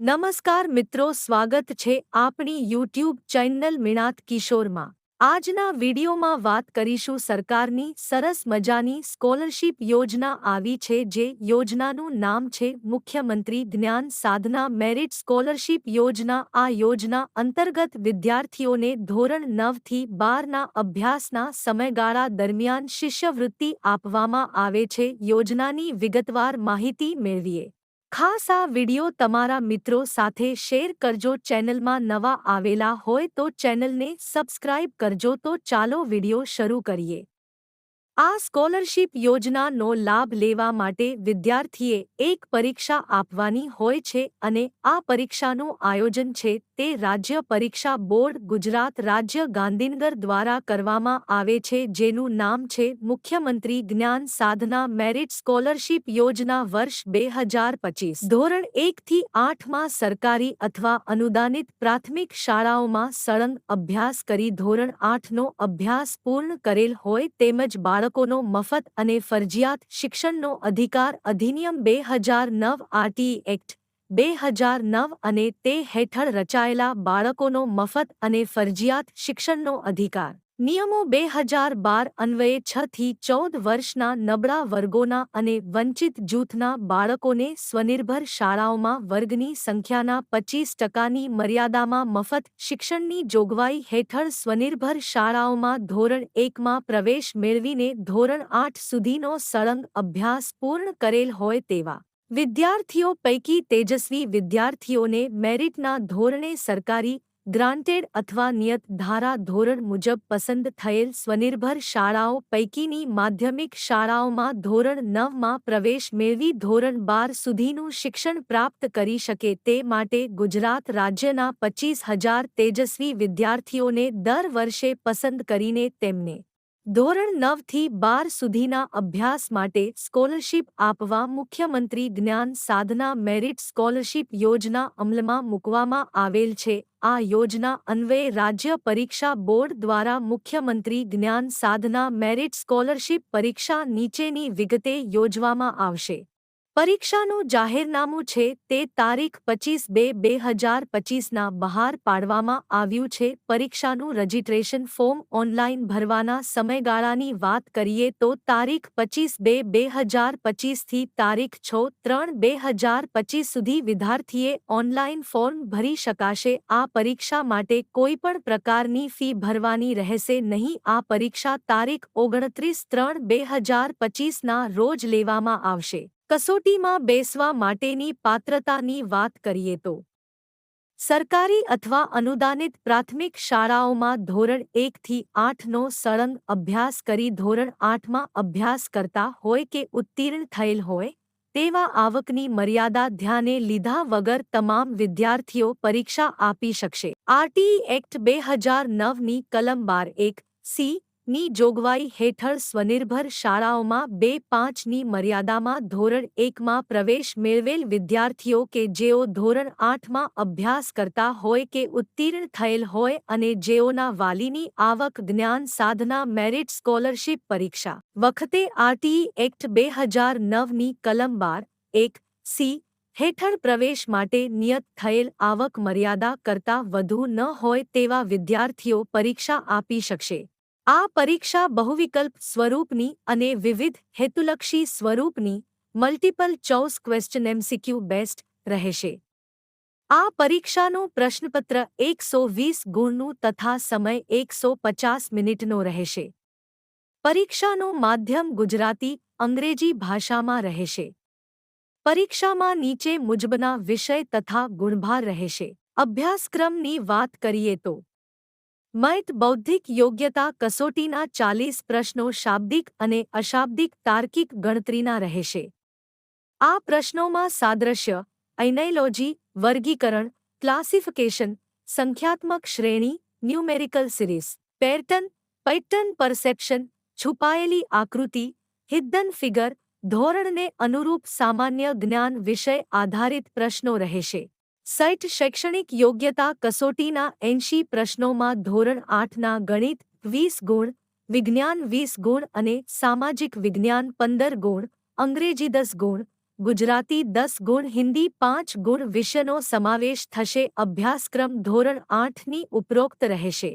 નમસ્કાર મિત્રો, સ્વાગત છે આપણી યુટ્યુબ ચેનલ મિણાત કિશોરમાં। આજના વિડીયોમાં વાત કરીશું સરકારની સરસ મજાની સ્કોલરશિપ યોજના આવી છે, જે યોજનાનું નામ છે મુખ્યમંત્રી જ્ઞાન સાધના મેરિટ સ્કોલરશિપ યોજના। આ યોજના અંતર્ગત વિદ્યાર્થીઓને ધોરણ 9 થી 12ના અભ્યાસના સમયગાળા દરમિયાન શિષ્યવૃત્તિ આપવામાં આવે છે। યોજનાની વિગતવાર માહિતી મેળવીએ। ખાસ આ વિડિયો તમારા મિત્રો સાથે શેર કરજો। ચેનલમાં નવા આવેલા હોય તો ચેનલને સબસ્ક્રાઇબ કરજો। તો ચાલો વિડિયો શરૂ કરીએ। આ સ્કોલરશિપ યોજનાનો લાભ લેવા માટે વિદ્યાર્થીએ એક પરીક્ષા આપવાની હોય છે અને આ પરીક્ષાનું આયોજન છે તે રાજ્ય પરીક્ષા બોર્ડ ગુજરાત રાજ્ય ગાંધીનગર દ્વારા કરવામાં આવે છે, જેનું નામ છે મુખ્યમંત્રી જ્ઞાન સાધના મેરિટ સ્કોલરશિપ યોજના। વર્ષ 2025 ધોરણ 1 થી 8માં સરકારી અથવા અનુદાનિત પ્રાથમિક શાળાઓમાં સળંગ અભ્યાસ કરી ધોરણ 8નો અભ્યાસ પૂર્ણ કરેલ હોય તેમજ બાળકોનો મફત અને ફરજિયાત શિક્ષણનો અધિકાર અધિનિયમ 2009 આરટીઈ એક્ટ 2009 અને તે હેઠળ રચાયેલા બાળકોનો મફત અને ફરજિયાત શિક્ષણનો અધિકાર નિયમો 2012 અન્વયે 6 થી 14 વર્ષના નબળા વર્ગોના અને વંચિત જૂથના બાળકોને સ્વનિર્ભર શાળાઓમાં વર્ગની સંખ્યાના 25%ની મર્યાદામાં મફત શિક્ષણની જોગવાઈ હેઠળ સ્વનિર્ભર શાળાઓમાં ધોરણ 1માં પ્રવેશ મેળવીને ધોરણ 8 સુધીનો સળંગ અભ્યાસ પૂર્ણ કરેલ હોય તેવા વિદ્યાર્થીઓ પૈકી તેજસ્વી વિદ્યાર્થીઓને મેરિટના ધોરણે સરકારી ગ્રાન્ટેડ અથવા નિયત ધારા ધોરણ મુજબ પસંદ થયેલ સ્વનિર્ભર શાળાઓ પૈકીની માધ્યમિક શાળાઓમાં ધોરણ 9માં પ્રવેશ મેળવી ધોરણ 12 સુધીનું શિક્ષણ પ્રાપ્ત કરી શકે તે માટે ગુજરાત રાજ્યના 25,000 તેજસ્વી વિદ્યાર્થીઓને દર વર્ષે પસંદ કરીને તેમને ધોરણ 9 થી 12 સુધીના અભ્યાસ માટે સ્કોલરશિપ આપવા મુખ્યમંત્રી જ્ઞાન સાધના મેરિટ સ્કોલરશિપ યોજના અમલમાં મૂકવામાં આવેલ છે। આ યોજના અન્વયે રાજ્ય પરીક્ષા બોર્ડ દ્વારા મુખ્યમંત્રી જ્ઞાન સાધના મેરિટ સ્કોલરશિપ પરીક્ષા નીચેની વિગતે યોજવામાં આવશે। પરીક્ષાનું જાહેરનામું છે તે તારીખ 25/2/2025ના બહાર પાડવામાં આવ્યું છે। પરીક્ષાનું રજિસ્ટ્રેશન ફોર્મ ઓનલાઈન ભરવાના સમયગાળાની વાત કરીએ તો તારીખ 25/2/2025 થી તારીખ 6/3/2025 સુધી વિદ્યાર્થીએ ઓનલાઈન ફોર્મ ભરી શકાશે। આ પરીક્ષા માટે કોઈપણ પ્રકારની ફી ભરવાની રહેશે નહીં। આ પરીક્ષા તારીખ 29/3/2025ના રોજ લેવામાં આવશે। કસોટીમાં બેસવા માટેની પાત્રતાની વાત કરીએ તો સરકારી અથવા અનુદાનિત પ્રાથમિક શાળાઓમાં ધોરણ 1 થી 8નો સળંગ અભ્યાસ કરી ધોરણ 8માં અભ્યાસ કરતા હોય કે ઉત્તીર્ણ થયેલ હોય તેવા આવકની મર્યાદા ધ્યાને લીધા વગર તમામ વિદ્યાર્થીઓ પરીક્ષા આપી શકશે। આરટીઈ એક્ટ 2009ની કલમ 12(1)(c) ની જોગવાઈ હેઠળ સ્વનિર્ભર શાળાઓમાં 2/5ની મર્યાદામાં ધોરણ 1માં પ્રવેશ મેળવેલ વિદ્યાર્થીઓ કે જેઓ ધોરણ 8માં અભ્યાસ કરતા હોય કે ઉત્તીર્ણ થયેલ હોય અને જેઓના વાલીની આવક જ્ઞાન સાધના મેરિટ સ્કોલરશિપ પરીક્ષા વખતે આરટીઈ એક્ટ 2009ની કલમ 12(1)(c) હેઠળ પ્રવેશ માટે નિયત થયેલ આવક મર્યાદા કરતાં વધુ ન હોય તેવા વિદ્યાર્થીઓ પરીક્ષા આપી શકશે। આ પરીક્ષા બહુવિકલ્પ સ્વરૂપની અને વિવિધ હેતુલક્ષી સ્વરૂપની multiple choice question MCQ based રહેશે। આ પરીક્ષાનું પ્રશ્નપત્ર 120 ગુણનું તથા સમય 150 મિનિટનો રહેશે। પરીક્ષાનું માધ્યમ ગુજરાતી અંગ્રેજી ભાષામાં રહેશે। પરીક્ષામાં નીચે મુજબના વિષય તથા ગુણભાર રહેશે। અભ્યાસક્રમની વાત કરીએ તો મેથ બૌદ્ધિક યોગ્યતા કસોટીના 40 પ્રશ્નો શાબ્દિક અને અશાબ્દિક તાર્કિક ગણતરીના રહેશે। આ પ્રશ્નોમાં સાદ્રશ્ય, એનાલોજી, વર્ગીકરણ, ક્લાસિફિકેશન, સંખ્યાત્મક શ્રેણી, ન્યુમેરિકલ સિરીઝ, પેટર્ન પરસેપ્શન, છુપાયેલી આકૃતિ, હિડન ફિગર, ધોરણને અનુરૂપ સામાન્ય જ્ઞાન વિષય આધારિત પ્રશ્નો રહેશે। સેટ શૈક્ષણિક યોગ્યતા કસોટીના 80 પ્રશ્નોમાં ધોરણ 8ના ગણિત 20 ગુણ, વિજ્ઞાન 20 ગુણ અને સામાજિક વિજ્ઞાન 15 ગુણ, અંગ્રેજી 10 ગુણ, ગુજરાતી 10 ગુણ, હિન્દી 5 ગુણ વિષયનો સમાવેશ થશે. અભ્યાસક્રમ ધોરણ 8ની ઉપરોક્ત રહેશે.